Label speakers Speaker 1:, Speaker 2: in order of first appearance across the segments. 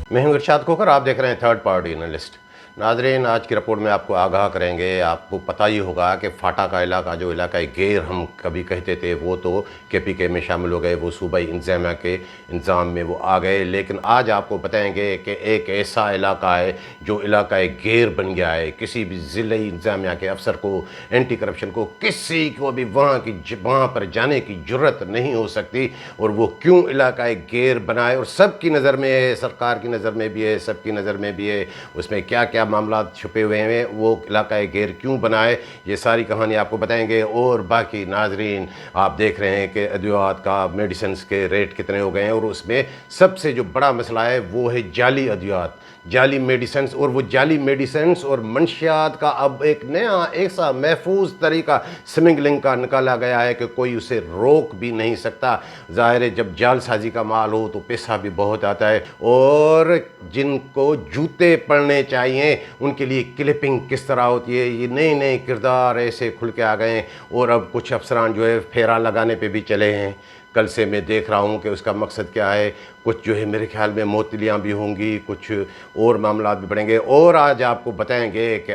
Speaker 1: मैं हूं इरशाद खोखर, आप देख रहे हैं थर्ड पार्टी एनालिस्ट। नाज़रीन, आज की रिपोर्ट में आपको आगाह करेंगे। आपको पता ही होगा कि फाटा का इलाका, जो इलाका गेर हम कभी कहते थे, वो तो KPK में शामिल हो गए, वो सूबाई इंतजामिया के इंतज़ाम में वो आ गए। लेकिन आज आपको बताएंगे कि एक ऐसा इलाका है जो इलाका गेर बन गया है। किसी भी ज़िले इंतजामिया के अफसर को, एंटी करप्शन को, किसी को भी वहाँ पर जाने की जुर्रत नहीं हो सकती। और वो क्यों इलाका गेर बनाए, और सबकी नज़र में है, सरकार की नज़र में भी है, सबकी नज़र में भी है, उसमें क्या क्या मामला छुपे हुए हैं, वो इलाका गेर क्यों बनाए, ये सारी कहानी आपको बताएंगे। और बाकी नाजरीन, आप देख रहे हैं कि अद्वियात का, मेडिसिन के रेट कितने हो गए हैं, और उसमें सबसे जो बड़ा मसला है वो है जाली अद्वियात, जाली मेडिसिन। और वो जाली मेडिसिन और मंशियात का अब एक नया ऐसा महफूज तरीका स्मगलिंग का निकाला गया है कि कोई उसे रोक भी नहीं सकता। ज़ाहिर है, जब जालसाजी का माल हो तो पैसा भी बहुत आता है। और जिनको जूते पड़ने चाहिए उनके लिए क्लिपिंग किस तरह होती है, ये नए नए किरदार ऐसे खुल के आ गए हैं। और अब कुछ अफसरान जो है फेरा लगाने पे भी चले हैं। कल से मैं देख रहा हूँ कि उसका मकसद क्या है। कुछ जो है मेरे ख्याल में मोतलियाँ भी होंगी, कुछ और मामला भी बढ़ेंगे। और आज आपको बताएंगे कि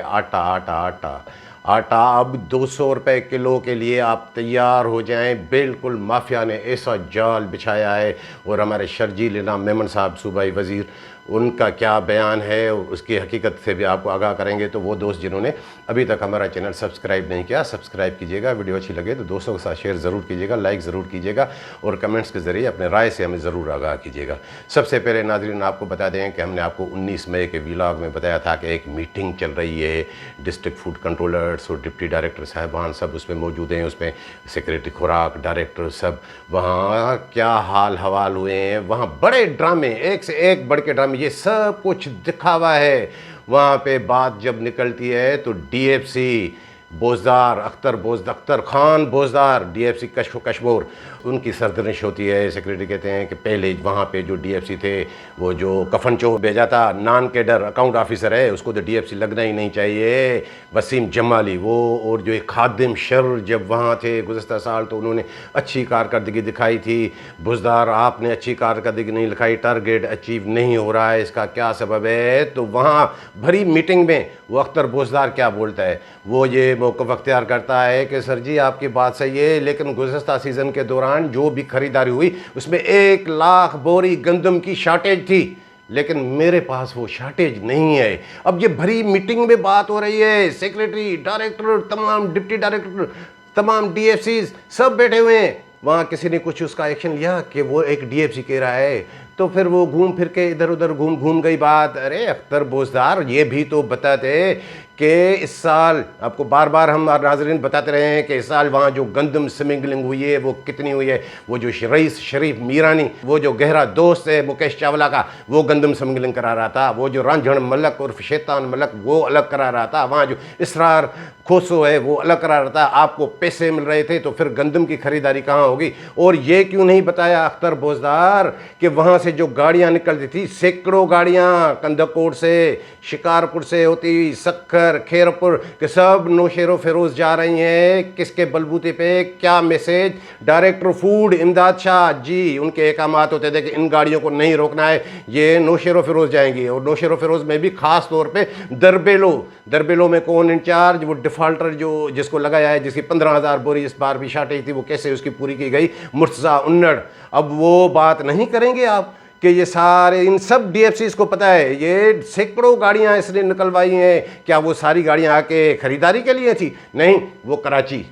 Speaker 1: आटा अब 200 रुपये किलो के लिए आप तैयार हो जाएं। बिल्कुल माफिया ने ऐसा जाल बिछाया है। और हमारे शर्जील इनाम मेमन साहब सूबाई वज़ीर, उनका क्या बयान है, उसकी हकीकत से भी आपको आगाह करेंगे। तो वो दोस्त जिन्होंने अभी तक हमारा चैनल सब्सक्राइब नहीं किया, सब्सक्राइब कीजिएगा। वीडियो अच्छी लगे तो दोस्तों के साथ शेयर ज़रूर कीजिएगा, लाइक ज़रूर कीजिएगा, और कमेंट्स के ज़रिए अपने राय से हमें ज़रूर आगाह कीजिएगा। सबसे पहले नाज़रीन, आपको बता दें कि हमने आपको 19 मई के व्लॉग में बताया था कि एक मीटिंग चल रही है। डिस्ट्रिक्ट फूड कंट्रोलर्स और डिप्टी डायरेक्टर साहिबान सब उसमें मौजूद हैं। उसमें सेक्रेटरी खुराक, डायरेक्टर सब वहाँ क्या हाल हवाल हुए हैं। वहाँ बड़े ड्रामे, एक से एक बढ़ के ड्रामे, ये सब कुछ दिखावा है। वहाँ पे बात जब निकलती है तो DFC बोजदार, अख्तर खान बोजदार, DFC कशमोर, उनकी सरदर्श होती है। सेक्रेटरी कहते हैं कि पहले वहाँ पे जो DFC थे, वो जो कफन चो भेजा था, नॉन कैडर अकाउंट ऑफिसर है, उसको तो DFC लगना ही नहीं चाहिए, वसीम जमाली वो। और जो एक खादिम शर जब वहाँ थे गुज़श्ता साल, तो उन्होंने अच्छी कारकर्दगी दिखाई थी। बोजदार, आपने अच्छी कारकर्दगी नहीं दिखाई, टारगेट अचीव नहीं हो रहा है, इसका क्या सबब है। तो वहाँ भरी मीटिंग में वो अख्तर बोजदार क्या बोलता है, वो ये मौक़िफ़ अख्तियार करता है कि सर जी आपकी बात सही है, लेकिन गुज़श्ता सीज़न के दौरान जो भी खरीदारी हुई उसमें 1 लाख बोरी गंदम की शॉर्टेज थी, लेकिन मेरे पास वो शॉर्टेज नहीं है। अब ये भरी मीटिंग में बात हो रही है, सेक्रेटरी, डायरेक्टर, तमाम डिप्टी डायरेक्टर, तमाम DFCs सब बैठे हुए हैं। वहाँ किसी ने कुछ उसका एक्शन लिया कि वो एक DFC कह रहा है, तो फिर वो घूम फिर के इधर उधर घूम गई बात। अरे अख्तर बोजदार, ये भी तो बताते कि इस साल, आपको बार बार हम नाज़रीन बताते रहे हैं कि इस साल वहाँ जो गंदम स्मगलिंग हुई है वो कितनी हुई है। वो जो रईस शरीफ मीरानी, वो जो गहरा दोस्त है मुकेश चावला का, वो गंदम स्मगलिंग करा रहा था। वो जो रांझण मलक और शैतान मलक, वो अलग करा रहा था। वहाँ जो इसरार खोसो है, वो अलग करा रहा था। आपको पैसे मिल रहे थे, तो फिर गंदम की खरीदारी कहाँ होगी। और ये क्यों नहीं बताया अख्तर बोजदार कि वहाँ से जो गाड़ियाँ निकलती थी, सैकड़ों गाड़ियाँ कंदकोट से, शिकारपुर से होती, सक्खर, खैरपुर के, सब नौशेरो फेरोज जा रही हैं। किसके बलबूते पे, क्या मैसेज। डायरेक्टर फूड इमदाद शाह जी, उनके अहकामात होते थे कि इन गाड़ियों को नहीं रोकना है, ये नौशेरो फेरोज जाएंगी। और नौशेरो फेरोज में भी खास तौर पे दरबेलो में कौन इंचार्ज, वो डिफ़ाल्टर जो जिसको लगाया है, जिसकी 15,000 बोरी इस बार भी शॉर्टेज थी, वो कैसे उसकी पूरी की गई, मुर्तज़ा उन्नड़। अब वो बात नहीं करेंगे आप कि ये सारे, इन सब DFCs को पता है ये सैकड़ों गाड़ियाँ इसने निकलवाई हैं। क्या वो सारी गाड़ियाँ आके ख़रीदारी के लिए थी? नहीं, वो कराची,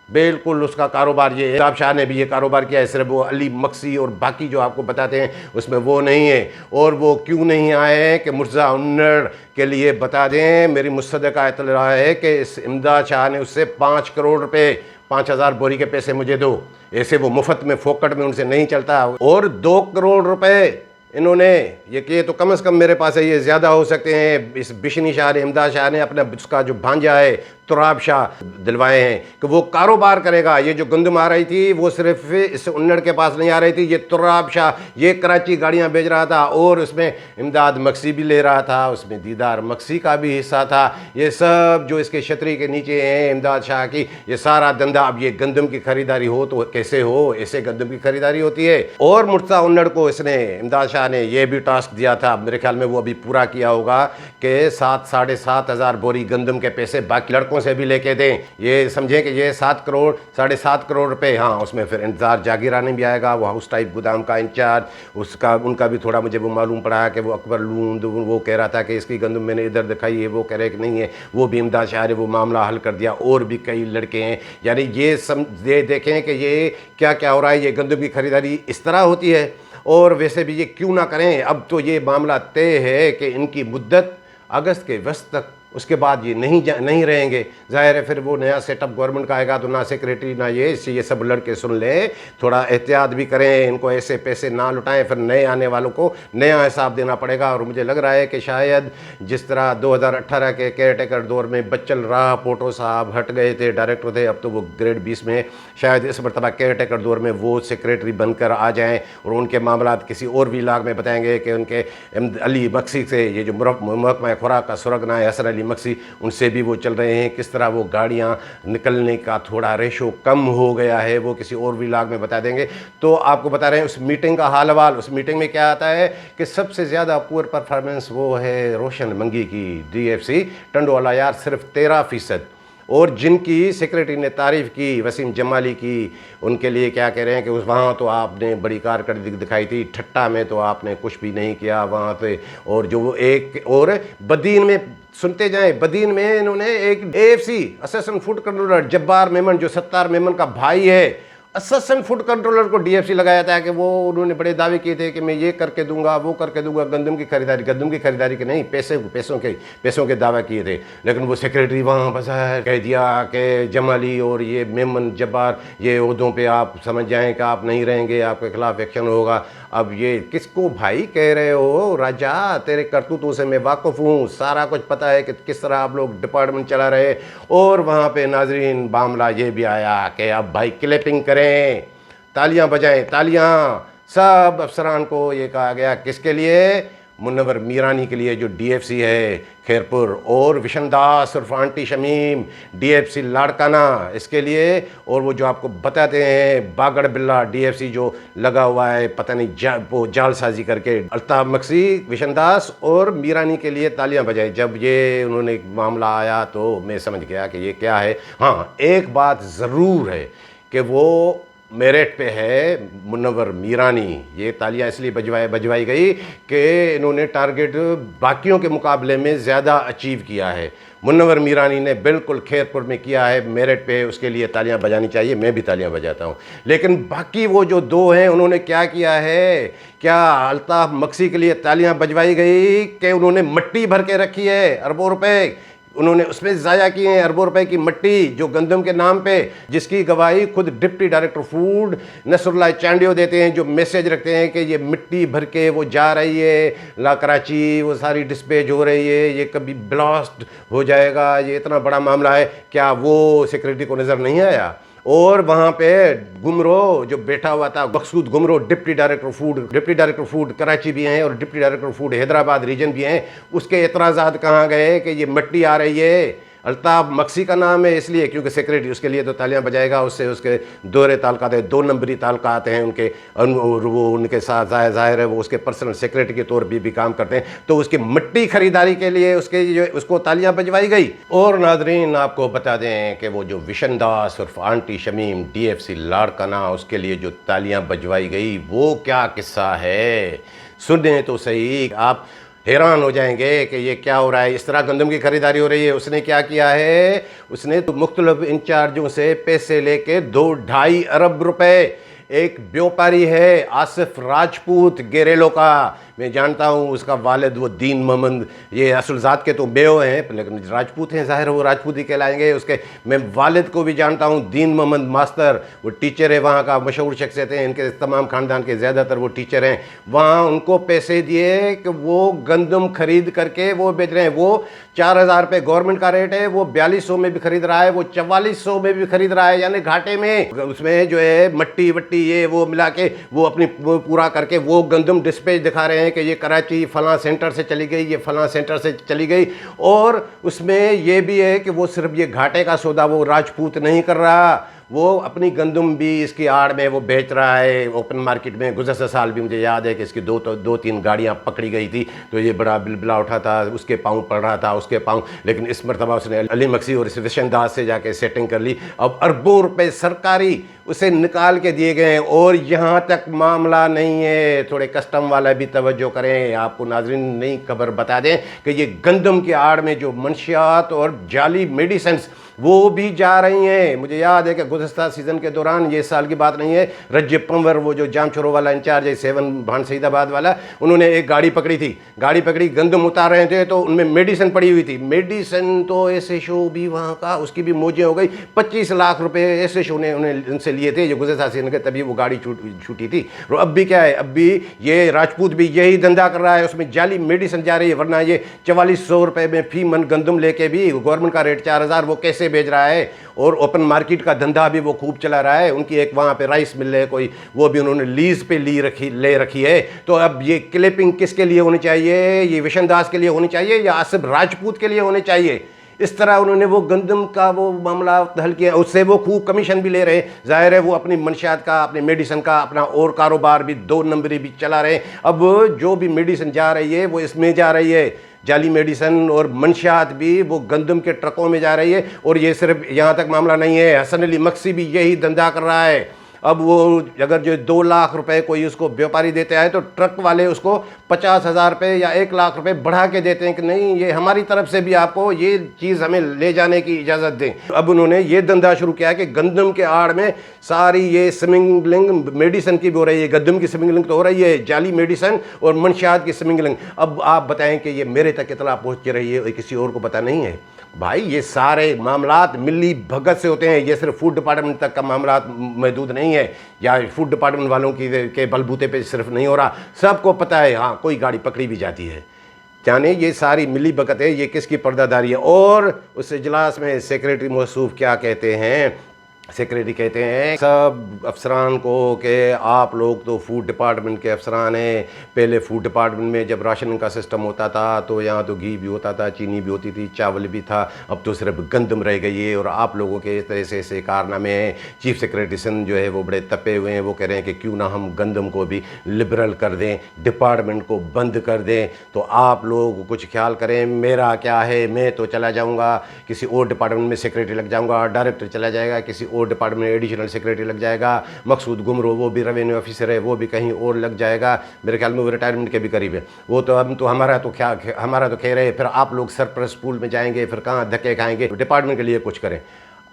Speaker 1: बिल्कुल उसका कारोबार, ये इमदाद शाह ने भी ये कारोबार किया है। सिर्फ वो अली मक्सी और बाकी जो आपको बताते हैं उसमें वो नहीं है। और वो क्यों नहीं आए हैं कि मुर्तज़ा उन्नड़ के लिए बता दें, मेरी मुस्तदका इत्तला है कि इस इमदाद शाह ने उससे 5 करोड़ रुपये, 5,000 बोरी के पैसे मुझे दो, ऐसे वो मुफ्त में फोकट में उनसे नहीं चलता। और 2 करोड़ रुपए इन्होंने ये किए, तो कम से कम मेरे पास है, ये ज़्यादा हो सकते हैं। इस बिशनी शाह ने, इमदाद शाह ने अपना उसका जो भांजा है तुराब शाह दिलवाए हैं कि वो कारोबार करेगा। ये जो गंदम आ रही थी वो सिर्फ इस उन्नड़ के पास नहीं आ रही थी, ये तुराब शाह ये कराची गाड़ियाँ भेज रहा था और उसमें इमदाद मक्सी भी ले रहा था, उसमें दीदार मक्सी का भी हिस्सा था। ये सब जो इसके छतरी के नीचे हैं इमदाद शाह की, ये सारा धंधा। अब ये गंदम की खरीदारी हो तो कैसे हो, ऐसे गंदम की खरीदारी होती है। और मुर्तज़ा उन्नड़ को इसने इमदाद शाह ने ये भी टास्क दिया था, मेरे ख्याल में वो अभी पूरा किया होगा, कि 7-7.5 बोरी गंदम के पैसे बाकी लड़कों से भी लेके दें। ये समझें कि ये 7 करोड़ 7.5 करोड़ रुपए, हाँ उसमें फिर इंतज़ार जागीरानी भी आएगा, वो हाउस टाइप गोदाम का इंचार्ज, उसका उनका भी थोड़ा मुझे वो मालूम पड़ा कि वो अकबर लूंद वो कह रहा था कि इसकी गंदम मैंने इधर दिखाई है, वो कह रहे कि नहीं है, वो भी इमदाद शाह ने वो मामला हल कर दिया। और भी कई लड़के हैं, यानी ये देखें कि ये क्या क्या हो रहा है। ये गंदम की खरीदारी इस तरह होती है। और वैसे भी ये क्यों ना करें, अब तो ये मामला तय है कि इनकी मुद्दत अगस्त के वस्त तक, उसके बाद ये नहीं रहेंगे। ज़ाहिर है फिर वो नया सेटअप गवर्नमेंट का आएगा तो ना सेक्रेटरी ना ये सब लड़के सुन लें, थोड़ा एहतियात भी करें, इनको ऐसे पैसे ना लुटाएं, फिर नए आने वालों को नया हिसाब देना पड़ेगा। और मुझे लग रहा है कि शायद जिस तरह 2018 के केयर टेकर दौर में बच्चल राह पोटो साहब हट गए थे, डायरेक्टर थे, अब तो वो ग्रेड 20 में, शायद इस मरतबा केयर टेकर दौर में वो सेक्रेटरी बनकर आ जाएँ और उनके मामला किसी और भी इलाक़ में बताएँगे कि उनके अली मक्सी से, ये जो महकमा खुराक का सुरगना है हसन अली मक्सी, उनसे भी वो चल रहे हैं, किस तरह वो गाड़ियाँ निकलने का थोड़ा रेशो कम हो गया है, वो किसी और भी लाग में बता देंगे। तो आपको बता रहे हैं उस मीटिंग का हाल हवाल। उस मीटिंग में क्या आता है कि सबसे ज़्यादा पुअर परफॉर्मेंस वो है रोशन मंगी की, DFC टंडोवाला यार, सिर्फ 13%। और जिनकी सेक्रेटरी ने तारीफ़ की, वसीम जमाली की, उनके लिए क्या कह रहे हैं कि उस वहाँ तो आपने बड़ी कारकर्दगी दिखाई थी, ठट्टा में तो आपने कुछ भी नहीं किया वहाँ पे। और जो वो एक और बदीन में सुनते जाएं, बदीन में इन्होंने एक AFC assistant food controller Jabbar Memon, जो सत्तार मेमन का भाई है, असिस्टेंट फूड कंट्रोलर को DFC लगाया था कि वो उन्होंने बड़े दावे किए थे कि मैं ये करके दूंगा वो करके दूंगा, गंदम की खरीदारी के नहीं, पैसों के दावा किए थे। लेकिन वो सेक्रेटरी वहाँ बाजार कह दिया कि जमाली और ये मेमन जब्बार ये ओहदों पे आप समझ जाएं कि आप नहीं रहेंगे, आपके खिलाफ एक्शन होगा। अब ये किसको भाई कह रहे हो राजा, तेरे करतूतों से मैं वाकिफ़ हूँ, सारा कुछ पता है कि किस तरह आप लोग डिपार्टमेंट चला रहे। और वहाँ पे नाजरीन मामला ये भी आया कि अब भाई क्लैपिंग करें, तालियां बजाएं, तालियां। सब अफसरान को ये कहा गया, किसके लिए? मुनव्वर मीरानी के लिए जो DFC है खैरपुर, और विशन दास उर्फ आंटी शमीम DFC लाड़काना, इसके लिए। और वो जो आपको बताते हैं बागड़ बिल्ला DFC जो लगा हुआ है पता नहीं वो जालसाजी करके, अल्ताफ मक्सी, विशन दास और मीरानी के लिए तालियां बजाई। जब ये उन्होंने मामला आया तो मैं समझ गया कि ये क्या है। हाँ, एक बात ज़रूर है कि वो मेरिट पे है मुनव्वर मीरानी। ये तालियां इसलिए बजवाई गई कि इन्होंने टारगेट बाकियों के मुकाबले में ज़्यादा अचीव किया है। मुनव्वर मीरानी ने बिल्कुल खैरपुर में किया है, मेरिट पे, उसके लिए तालियां बजानी चाहिए, मैं भी तालियां बजाता हूँ। लेकिन बाकी वो जो दो हैं उन्होंने क्या किया है? क्या अल्ताफ मक्सी के लिए तालियां बजवाई गई कि उन्होंने मिट्टी भर के रखी है, अरबों रुपए उन्होंने उसमें ज़ाया किए हैं, अरबों रुपए की मिट्टी जो गंदम के नाम पे, जिसकी गवाही खुद deputy director food Nasrullah Chandio देते हैं, जो मैसेज रखते हैं कि ये मिट्टी भर के वो जा रही है ला कराची, वो सारी डिस्पैच हो रही है, ये कभी ब्लास्ट हो जाएगा, ये इतना बड़ा मामला है। क्या वो सेक्रेटरी को नज़र नहीं आया? और वहाँ पे गुमरो जो बैठा हुआ था, Maqsood Gumro, deputy director food Karachi भी हैं और deputy director food Hyderabad region भी हैं, उसके एतराज़ात कहाँ गए कि ये मिट्टी आ रही है? अल्ताफ मक्सी का नाम है इसलिए क्योंकि सेक्रेटरी, उसके लिए तो तालियां बजाएगा, उससे उसके दोहरे ताल्लुकात है, 2 नंबरी ताल्लुकात हैं उनके, और वो उनके साथ ज़ाहिर है वो उसके पर्सनल सेक्रेटरी के तौर पर भी काम करते हैं। तो उसकी मिट्टी खरीदारी के लिए उसको तालियां बजवाई गई। और नाजरीन आपको बता दें कि वो जो विशन दास उर्फ आंटी शमीम DFC लाड़काना, उसके लिए जो तालियां बजवाई गई वो क्या किस्सा है, सुने तो सही, आप हैरान हो जाएंगे कि ये क्या हो रहा है। इस तरह गंदम की खरीदारी हो रही है। उसने क्या किया है? उसने तो मुख्तलिफ इंचार्जों से पैसे लेके 2-2.5 अरब रुपए, एक व्यापारी है आसिफ राजपूत गेरेलो का, मैं जानता हूँ उसका वालिद वो दीन मोहम्मद, ये असलजात के तो बेओ हैं लेकिन राजपूत हैं, ज़ाहिर वो राजपूत ही कहलाएंगे। उसके मैं वालिद को भी जानता हूँ, दीन मोहम्मद मास्टर, वो टीचर है वहाँ का, मशहूर शख्सियत हैं, इनके तमाम ख़ानदान के ज़्यादातर वो टीचर हैं। वहाँ उनको पैसे दिए कि वो गंदम खरीद करके वो बेच रहे हैं। वो 4000 रुपये गवर्नमेंट का रेट है, वो 4200 में भी खरीद रहा है, वो 4400 में भी खरीद रहा है, यानी घाटे में। उसमें जो है मट्टी वट्टी ये वो मिला के वो अपनी पूरा करके वो गंदम डिस्पैच दिखा रहे हैं कि ये कराची फलां सेंटर से चली गई, ये फलां सेंटर से चली गई। और उसमें ये भी है कि वो सिर्फ ये घाटे का सौदा वो राजपूत नहीं कर रहा, वो अपनी गंदम भी इसकी आड़ में वो बेच रहा है ओपन मार्केट में। गुज़श्ता साल भी मुझे याद है कि इसकी दो तीन गाड़ियाँ पकड़ी गई थी, तो ये बड़ा बिलबिला उठा था, उसके पाँव पड़ रहा था, उसके पाँव। लेकिन इस मरतबा उसने अली मक्सी और विशनदास से जाके सेटिंग कर ली। अब अरबों रुपए सरकारी उसे निकाल के दिए गए हैं। और यहाँ तक मामला नहीं है, थोड़े कस्टम वाला भी तवज्जो करें, आपको नाज़रीन नई खबर बता दें कि ये गंदम की आड़ में जो मंशियात और जाली मेडिसिन्स वो भी जा रही हैं। मुझे याद है कि गुज़श्ता सीज़न के दौरान, ये साल की बात नहीं है, रज्जब पंवर वो जो जाम छोरो वाला इंचार्ज है 7 भान सईदाबाद वाला, उन्होंने एक गाड़ी पकड़ी थी, गाड़ी पकड़ी, गंदम उतार रहे थे तो उनमें मेडिसिन पड़ी हुई थी। मेडिसिन तो ऐसे शो भी वहाँ का, उसकी भी मौजें हो गई। 25 लाख रुपए ऐसे शो ने उन्हें उनसे लिए थे जो गुज़श्ता सीज़न के, तभी वो गाड़ी छूटी थी। और अब भी क्या है, अब भी ये राजपूत भी यही धंधा कर रहा है, उसमें जाली मेडिसिन जा रही है। वरना ये 4400 रुपये में फी मन गंदम लेके भी गवर्नमेंट का रेट 4000 वो कैसे बेच रहा है। और ओपन मार्केट का धंधा भी वो खूब चला रहा है। उनकी एक वहाँ पे राइस मिल है कोई, वो भी उन्होंने लीज पे ले रखी है। तो अब ये क्लिपिंग किसके लिए होनी चाहिए, ये विशनदास के लिए होनी चाहिए या आसिफ राजपूत के लिए होनी चाहिए? इस तरह उन्होंने वो गंदम का वो मामला हल किया, उससे वो खूब कमीशन भी ले रहे हैं। जाहिर है वो अपनी मंशियात का, अपने मेडिसिन का अपना और कारोबार भी 2 नंबरी भी चला रहे हैं। अब जो भी मेडिसिन जा रही है वो इसमें जा रही है, जाली मेडिसिन और मंशियात भी वो गंदम के ट्रकों में जा रही है। और ये सिर्फ यहाँ तक मामला नहीं है, हसन अली मक्सी भी यही धंधा कर रहा है। अब वो अगर जो 2 लाख रुपए कोई उसको व्यापारी देते आए तो ट्रक वाले उसको 50,000 रुपये या 1 लाख रुपए बढ़ा के देते हैं कि नहीं, ये हमारी तरफ से भी आपको ये चीज़ हमें ले जाने की इजाज़त दें। अब उन्होंने ये धंधा शुरू किया कि गंदम के आड़ में सारी ये स्मिंगलिंग मेडिसिन की भी हो रही है, गंदम की स्मिंगलिंग तो हो रही है, जाली मेडिसिन और मंशियात की स्मिंगलिंग। अब आप बताएं कि ये मेरे तक इतना पहुँच रही है, किसी और को पता नहीं है। भाई ये सारे मामलात मिली भगत से होते हैं, ये सिर्फ फूड डिपार्टमेंट तक का मामलात महदूद नहीं है, या फूड डिपार्टमेंट वालों की के बलबूते पे सिर्फ नहीं हो रहा, सबको पता है। हाँ, कोई गाड़ी पकड़ी भी जाती है, जाने ये सारी मिली भगत है, ये किसकी पर्दादारी है। और उस इजलास में सेक्रेटरी मौसूफ क्या कहते हैं, सेक्रेटरी कहते हैं सब अफसरान को कि आप लोग तो फूड डिपार्टमेंट के अफसरान हैं। पहले फूड डिपार्टमेंट में जब राशन का सिस्टम होता था तो यहाँ तो घी भी होता था, चीनी भी होती थी, चावल भी था, अब तो सिर्फ गंदम रह गई है। और आप लोगों के इस तरह से ऐसे कारनामे हैं। चीफ सेक्रेटरी सिंध जो है वो बड़े तपे हुए हैं, वो कह रहे हैं कि क्यों ना हम गंदम को भी लिबरल कर दें, डिपार्टमेंट को बंद कर दें। तो आप लोग कुछ ख्याल करें, मेरा क्या है, मैं तो चला जाऊँगा, किसी और डिपार्टमेंट में सेक्रेटरी लग जाऊँगा, डायरेक्टर चला जाएगा, किसी और डिपार्टमेंट में एडिशनल सेक्रेटरी लग जाएगा, मकसूद गुमरो वो भी रेवेन्यू ऑफिसर है, वो भी कहीं और लग जाएगा, मेरे ख्याल में वो रिटायरमेंट के भी करीब है। वो तो हम तो हमारा तो कह रहे हैं, फिर आप लोग सरप्लस पूल में जाएंगे, फिर कहाँ धक्के खाएंगे, डिपार्टमेंट के लिए कुछ करें।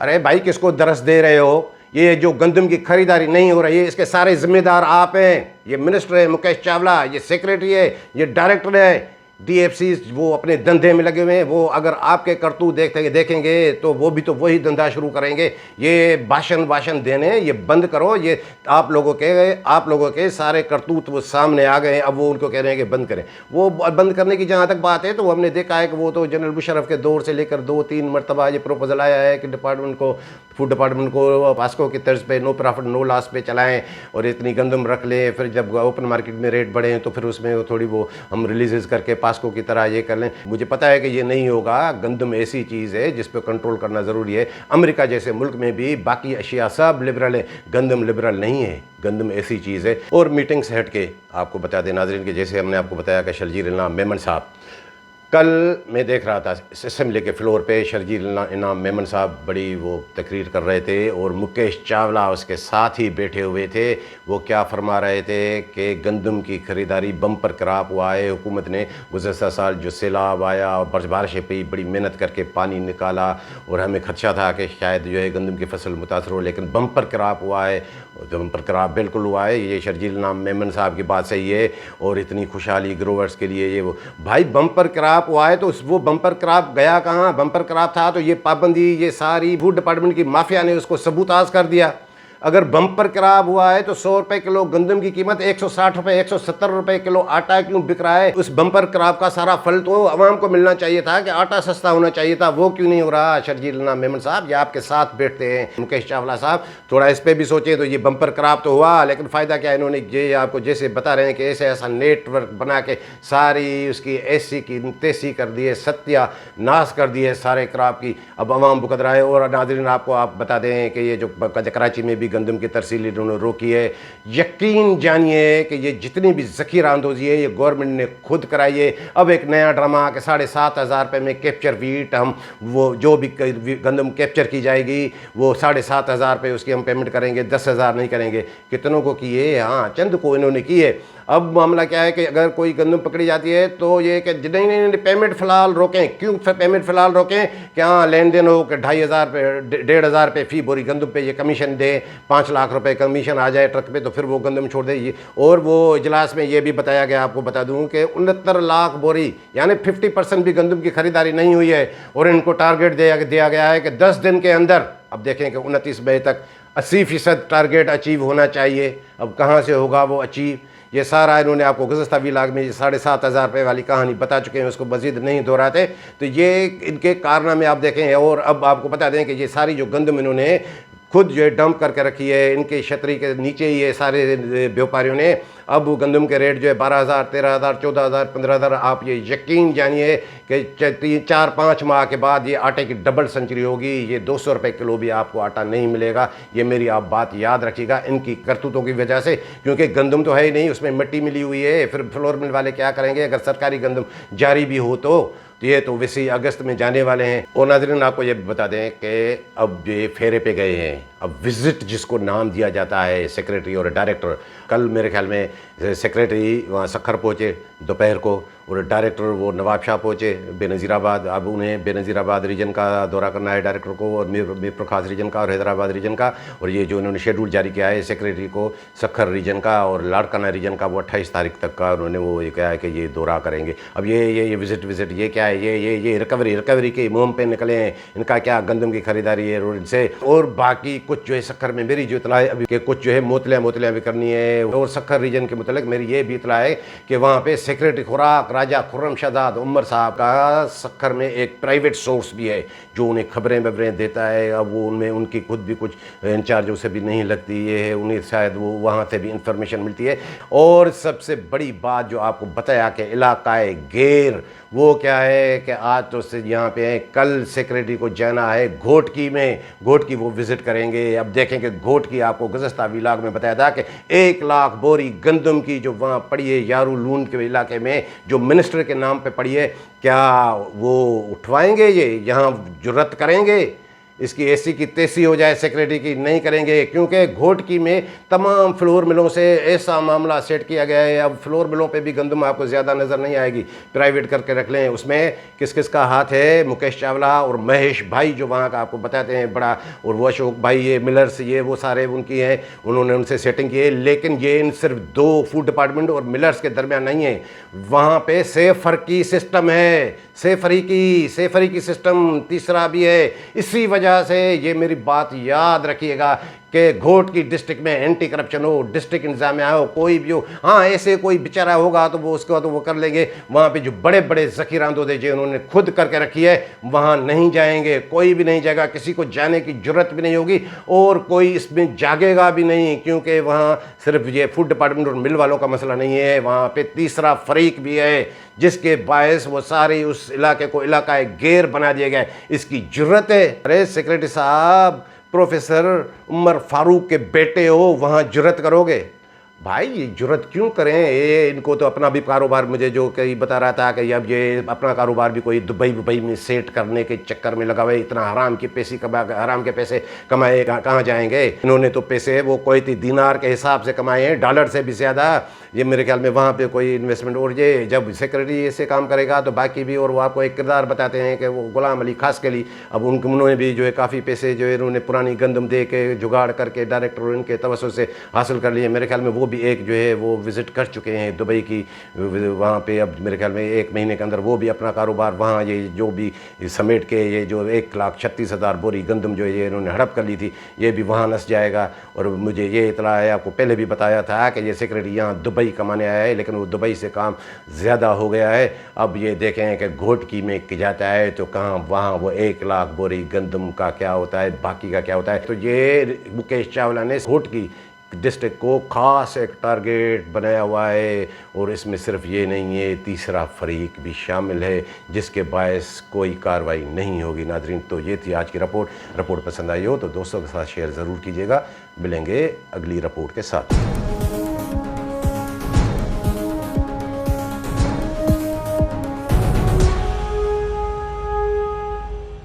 Speaker 1: अरे भाई किसको दरस दे रहे हो? ये जो गंदम की खरीदारी नहीं हो रही है इसके सारे जिम्मेदार आप हैं। ये मिनिस्टर है मुकेश चावला, ये सेक्रेटरी है, ये डायरेक्टर है, DFC वो अपने धंधे में लगे हुए हैं। वो अगर आपके करतूत देखेंगे तो वो भी तो वही धंधा शुरू करेंगे। ये भाषण देने ये बंद करो। ये आप लोगों के सारे करतूत वो सामने आ गए, अब वो उनको कह रहे हैं कि बंद करें। वो बंद करने की जहाँ तक बात है तो हमने देखा है कि वो तो जनरल मुशर्रफ के दौर से लेकर 2-3 मरतबा ये प्रोपोजल आया है कि डिपार्टमेंट को, फूड डिपार्टमेंट को पास्को की तर्ज पे नो प्रॉफिट नो लॉस पे चलाएं और इतनी गंदम रख लें। फिर जब ओपन मार्केट में रेट बढ़े तो फिर उसमें थोड़ी वो हम रिलीजेस करके पास्को की तरह ये कर लें। मुझे पता है कि ये नहीं होगा। गंदम ऐसी चीज़ है जिस पे कंट्रोल करना ज़रूरी है। अमेरिका जैसे मुल्क में भी बाकी अशिया सब लिबरल है, गंदम लिबरल नहीं है। गंदम ऐसी चीज़ है। और मीटिंग से हट के आपको बता दें नाज़रीन कि जैसे हमने आपको बताया कि शर्जील इनाम मेमन साहब, कल मैं देख रहा था असेंबली के फ्लोर पे शर्जील इनाम मेमन साहब बड़ी वो तकरीर कर रहे थे और मुकेश चावला उसके साथ ही बैठे हुए थे। वो क्या फरमा रहे थे कि गंदम की ख़रीदारी बम्पर क्रॉप हुआ है। हुकूमत ने गुज़श्ता साल जो सैलाब आया और बारिशें पे बड़ी मेहनत करके पानी निकाला और हमें खदशा था कि शायद जो है गंदम की फसल मुतासर हो, लेकिन बम्पर क्रॉप हुआ है बम्पर क्रॉप बिल्कुल हुआ है, ये शर्जील नाम मेमन साहब की बात सही है। और इतनी खुशहाली ग्रोवर्स के लिए ये वो भाई बम्पर क्रॉप हुआ है, तो वो बम्पर क्रॉप गया कहाँ? बम्पर क्रॉप था तो ये पाबंदी, ये सारी फूड डिपार्टमेंट की माफिया ने उसको सबूताज कर दिया। अगर बम्पर क्रॉप हुआ है तो 100 रुपए किलो गंदम की कीमत 160 रुपए 170 रुपए किलो आटा क्यों बिक रहा है? उस बम्पर क्रॉप का सारा फल तो आवाम को मिलना चाहिए था कि आटा सस्ता होना चाहिए था, वो क्यों नहीं हो रहा? शर्जील नाम मेमन साहब, ये आपके साथ बैठते हैं मुकेश चावला साहब, थोड़ा इस पर भी सोचें। तो ये बम्पर क्रॉप तो हुआ, लेकिन फ़ायदा क्या? इन्होंने ये आपको जैसे बता रहे हैं कि ऐसे ऐसा नेटवर्क बना के सारी उसकी ऐसी की तेसी कर दिए, सत्यानाश कर दिए सारे क्रॉप की। अब आवाम भुगत रहा है। और नाज़रीन आपको आप बता दें कि ये जो कराची में भी गंदम की तरसील इन्होंने रोकी है, यकीन जानिए कि ये जितनी भी ज़ख़ीरा अंदोज़ी है ये गवर्नमेंट ने खुद कराई है। अब एक नया ड्रामा कि 7,500 रुपये में कैप्चर वीट, हम वो जो भी गंदम कैप्चर की जाएगी वो 7,500 रुपये उसकी हम पेमेंट करेंगे, 10,000 नहीं करेंगे। कितनों को किए? हाँ, चंद को इन्होंने की है। अब मामला क्या है कि अगर कोई गंदम पकड़ी जाती है तो ये कि नहीं पेमेंट फ़िलहाल रोकें। क्यों पेमेंट फ़िलहाल रोकें? कि हाँ लेन देन हो कि 2,500 रुपये 1,500 रुपये फ़ी बोरी गंदम पे ये कमीशन दे, 5 लाख रुपए कमीशन आ जाए ट्रक पे, तो फिर वो गंदम छोड़ दे। ये और वो इजलास में ये भी बताया गया, आपको बता दूँ कि 69 लाख बोरी यानी 50% भी गंदम की खरीदारी नहीं हुई है। और इनको टारगेट दिया गया है कि 10 दिन के अंदर, अब देखें कि 29 मई तक 80% टारगेट अचीव होना चाहिए। अब कहाँ से होगा वो अचीव? ये सारा इन्होंने आपको गुज़श्ता व्लॉग में 7,500 रुपये वाली कहानी बता चुके हैं, उसको मज़ीद नहीं दोहराते। तो ये इनके कारनामे आप देखें। और अब आपको बता दें कि ये सारी जो गंदम इन्होंने खुद जो है डंप करके रखी है, इनके छतरी के नीचे ही ये सारे व्यापारियों ने। अब गंदम के रेट जो है 12,000, 13,000, 14,000, 15,000। आप ये यकीन जानिए कि 4-5 माह के बाद ये आटे की डबल सेंचुरी होगी। ये 200 रुपये किलो भी आपको आटा नहीं मिलेगा। ये मेरी आप बात याद रखिएगा इनकी करतूतों की वजह से, क्योंकि गंदम तो है ही नहीं, उसमें मिट्टी मिली हुई है। फिर फ्लोर मिल वाले क्या करेंगे अगर सरकारी गंदम जारी भी हो तो ये तो वैसे ही अगस्त में जाने वाले हैं। और नाज़रीन आपको ये बता दें कि अब ये फेरे पे गए हैं। अब विज़िट जिसको नाम दिया जाता है सेक्रेटरी और डायरेक्टर, कल मेरे ख्याल में सेक्रेटरी वहाँ सखर पहुँचे दोपहर को, और डायरेक्टर वो नवाब शाह पहुँचे बेनज़ीराबाद। अब उन्हें बेनज़ीराबाद रीजन का दौरा करना है डायरेक्टर को, और मीरपुर खास रीजन का और हैदराबाद रीजन का। और ये जो उन्होंने शेड्यूल जारी किया है सेक्रेटरी को सखर रीजन का और लाड़काना रीजन का, वो 28 तारीख तक का उन्होंने वो ये कहा है कि ये दौरा करेंगे। अब ये विज़िट ये क्या है? ये रिकवरी के मुहिम पे निकले हैं। इनका क्या गंदम की खरीदारी है रोड से। और बाकी कुछ जो है सखर में मेरी जो इतला है अभी कि कुछ जो है मोतलियाँ भी करनी है। और सखर रीजन के मतलब मेरी ये भी इतला है कि वहाँ पे सेक्रेटरी खुराक राजा खुर्रम शहजाद उमर साहब का सखर में एक प्राइवेट सोर्स भी है जो उन्हें खबरें देता है। अब वो उनमें उनकी खुद भी कुछ इंचार्ज उसे भी नहीं लगती, ये है उन्हें शायद वो वहाँ से भी इंफॉर्मेशन मिलती है। और सबसे बड़ी बात जो आपको बताया कि इलाकाए गेर, वो क्या है कि आज तो से यहाँ पे है, कल सेक्रेटरी को जाना है घोटकी में, घोटकी वो विज़िट करेंगे। अब देखें कि घोटकी आपको गुज़श्ता व्लॉग में बताया था कि 1 लाख बोरी गंदम की जो वहाँ पड़ी है यारू लून के इलाके में, जो मिनिस्टर के नाम पे पड़ी है, क्या वो उठवाएंगे? ये यहाँ जुर्रत करेंगे? इसकी ऐसी की तैसी हो जाए सेक्रेटरी की? नहीं करेंगे, क्योंकि घोटकी में तमाम फ्लोर मिलों से ऐसा मामला सेट किया गया है। अब फ्लोर मिलों पे भी गंदम आपको ज़्यादा नज़र नहीं आएगी, प्राइवेट करके रख लें। उसमें किस किस का हाथ है? मुकेश चावला और महेश भाई जो वहाँ का आपको बताते हैं बड़ा, और वो अशोक भाई, ये मिलर्स, ये वो सारे उनकी हैं, उन्होंने उनसे सेटिंग की है। लेकिन ये इन सिर्फ 2 फूड डिपार्टमेंट और मिलर्स के दरमियान नहीं है, वहाँ पे सेफरकी सिस्टम है, सेफरीकी सिस्टम तीसरा भी है। इसी वजह से ये मेरी बात याद रखिएगा कि घोटकी डिस्ट्रिक्ट में एंटी करप्शन हो, डिस्ट्रिक्ट इंतजामिया हो, कोई भी हो, हाँ ऐसे कोई बेचारा होगा तो वो उसके बाद तो वो कर लेंगे। वहाँ पे जो बड़े बड़े ज़ख़ीरा अंदोज़े जो उन्होंने खुद करके रखी है, वहाँ नहीं जाएंगे, कोई भी नहीं जाएगा, किसी को जाने की ज़रूरत भी नहीं होगी और कोई इसमें जागेगा भी नहीं, क्योंकि वहाँ सिर्फ ये फूड डिपार्टमेंट और मिल वालों का मसला नहीं है, वहाँ पे तीसरा फरीक भी है जिसके बायस वो सारे उस इलाके को इलाका गैर बना दिया गया है। इसकी ज़रूरत है? अरे सेक्रेटरी साहब, प्रोफेसर उमर फारूक के बेटे हो, वहाँ जुर्रत करोगे? भाई ये जुर्रत क्यों करें? ये इनको तो अपना भी कारोबार, मुझे जो कहीं बता रहा था कि अब ये अपना कारोबार भी कोई दुबई में सेट करने के चक्कर में लगा हुआ है। इतना हराम के पैसे कमाए कहाँ जाएंगे? इन्होंने तो पैसे वो कोई दीनार के हिसाब से कमाए हैं, डॉलर से भी ज़्यादा। ये मेरे ख्याल में वहाँ पे कोई इन्वेस्टमेंट, और ये जब सेक्रेटरी ऐसे काम करेगा तो बाकी भी, और वो आपको एक किरदार बताते हैं कि वो गुलाम अली खास के लिए, अब उन्होंने भी जो है काफ़ी पैसे जो है उन्होंने पुरानी गंदम दे के जुगाड़ करके डायरेक्टर उनके तवज्जो से हासिल कर लिए। मेरे ख्याल में वो भी एक जो है वो विज़िट कर चुके हैं दुबई की, वहाँ पे अब मेरे ख्याल में 1 महीने के अंदर वो भी अपना कारोबार वहाँ ये जो भी समेट के ये जो 1,36,000 बोरी गंदम जो है ये इन्होंने हड़प कर ली थी, ये भी वहाँ नस जाएगा। और मुझे ये इतला है, आपको पहले भी बताया था कि ये सेक्रेटरी यहाँ दुबई कमाने आया है, लेकिन वो दुबई से काम ज़्यादा हो गया है। अब ये देखें कि घोटकी में कि जाता है तो कहाँ वहाँ वो 1 लाख बोरी गंदम का क्या होता है, बाकी का क्या होता है। तो ये मुकेश चावला ने घोटकी डिस्ट्रिक्ट को खास एक टारगेट बनाया हुआ है, और इसमें सिर्फ ये नहीं है, तीसरा फरीक भी शामिल है जिसके बायस कोई कार्रवाई नहीं होगी। नाज़रीन, तो ये थी आज की रिपोर्ट पसंद आई हो तो दोस्तों के साथ शेयर ज़रूर कीजिएगा। मिलेंगे अगली रिपोर्ट के साथ।